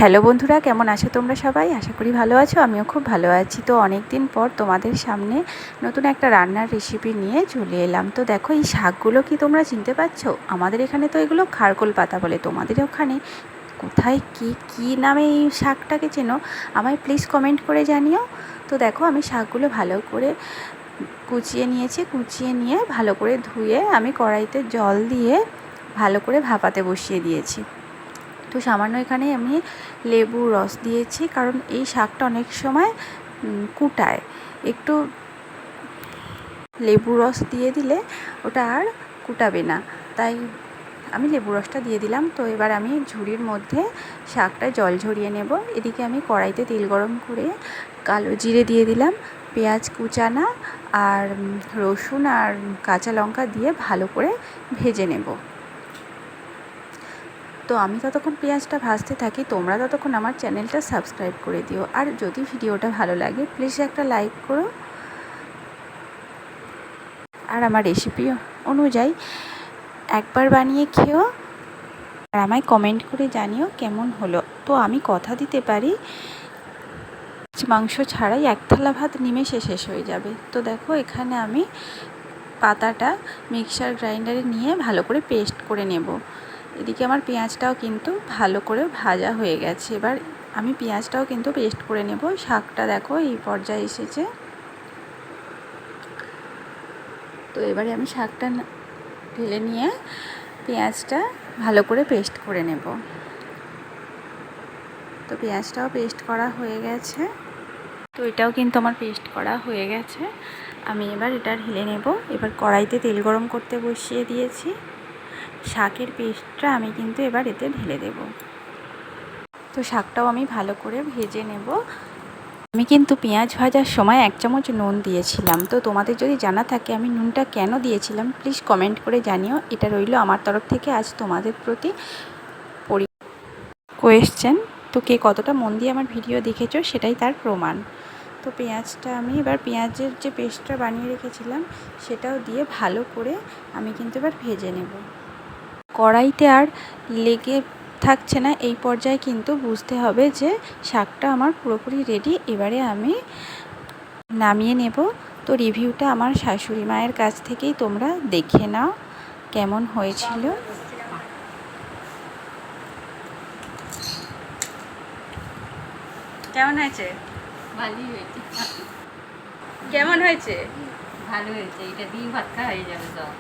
Hello বন্ধুরা, কেমন আছো তোমরা সবাই? আশা করি ভালো আছো। আমিও খুব ভালো আছি। তো অনেক দিন পর তোমাদের সামনে নতুন একটা রান্নার রেসিপি নিয়ে চলে এলাম। তো দেখো, এই শাকগুলো কি তোমরা চিনতে পারছো? আমাদের এখানে তো এগুলো খারকোল পাতা বলে। তোমাদের ওখানে কোথায় কী নামে এই শাকটাকে চেনো? আমায় প্লিজ কমেন্ট করে জানিও। তো দেখো, আমি শাকগুলো ভালো করে কুচিয়ে নিয়েছি। কুচিয়ে নিয়ে ভালো করে ধুয়ে আমি কড়াইতে জল দিয়ে ভালো করে ভাপাতে বসিয়ে দিয়েছি। তো সামান্য এখানে আমি লেবু রস দিয়েছি, কারণ এই শাকটা অনেক সময় কুটায়। একটু লেবু রস দিয়ে দিলে ওটা আর কুটাবে না, তাই আমি লেবু রসটা দিয়ে দিলাম। তো এবার আমি ঝুড়ির মধ্যে শাকটা জল ঝরিয়ে নেব। এদিকে আমি কড়াইতে তেল গরম করে কালো জিরে দিয়ে দিলাম, পেঁয়াজ কুচানা আর রসুন আর কাঁচা লঙ্কা দিয়ে ভালো করে ভেজে নেব। তো আমি ততক্ষণ পেঁয়াজটা ভাজতে থাকি, তোমরা ততক্ষণ আমার চ্যানেলটা সাবস্ক্রাইব করে দিও। আর যদি ভিডিওটা ভালো লাগে প্লিজ একটা লাইক করো, আর আমার রেসিপি অনুযায়ী একবার বানিয়ে খেও, আর আমায় কমেন্ট করে জানিও কেমন হলো। তো আমি কথা দিতে পারি, মাংস ছাড়াই এক থালা ভাত নিমেষে শেষ হয়ে যাবে। তো দেখো, এখানে আমি পাতাটা মিক্সার গ্রাইন্ডারে নিয়ে ভালো করে পেস্ট করে নেব। এদিকে আমার পেঁয়াজটাও কিন্তু ভালো করে ভাজা হয়ে গেছে। এবার আমি পেঁয়াজটাও কিন্তু পেস্ট করে নেব। শাকটা দেখো এই পর্যায়ে এসেছে। তো এবারে আমি শাকটা ঢেলে নিয়ে পেঁয়াজটা ভালো করে পেস্ট করে নেব। তো পেঁয়াজটাও পেস্ট করা হয়ে গেছে। তো এটাও কিন্তু আমার পেস্ট করা হয়ে গেছে। আমি এবার এটা ঢেলে নেব। এবার কড়াইতে তেল গরম করতে বসিয়ে দিয়েছি। শাকের পেস্টটা আমি কিন্তু এবার এতে ঢেলে দেব। তো শাকটাও আমি ভালো করে ভেজে নেব। আমি কিন্তু পেঁয়াজ ভাজার সময় 1 চামচ নুন দিয়েছিলাম। তো তোমাদের যদি জানা থাকে আমি নুনটা কেন দিয়েছিলাম প্লিজ কমেন্ট করে জানিও। এটা রইল আমার তরফ থেকে আজ তোমাদের প্রতি কোয়েশ্চেন। তো কে কতটা মন দিয়ে আমার ভিডিও দেখেছো সেটাই তার প্রমাণ। তো পেঁয়াজটা আমি এবার পেঁয়াজের যে পেস্টটা বানিয়ে রেখেছিলাম সেটাও দিয়ে ভালো করে আমি কিন্তু এবার ভেজে নেব। কড়াইতে আর লেগে থাকছে না, এই পর্যায়ে কিন্তু বুঝতে হবে যে শাকটা আমার পুরোপুরি রেডি। এবারে আমি নামিয়ে নেব। তো রিভিউটা আমার শাশুড়ি মায়ের কাছ থেকেই তোমরা দেখে নাও কেমন হয়েছিল। কেমন হয়েছে? ভালোই হয়েছে। কেমন হয়েছে? ভালো হয়েছে, এটা দিয়ে ভাত খাওয়া হয়ে যাবে সব।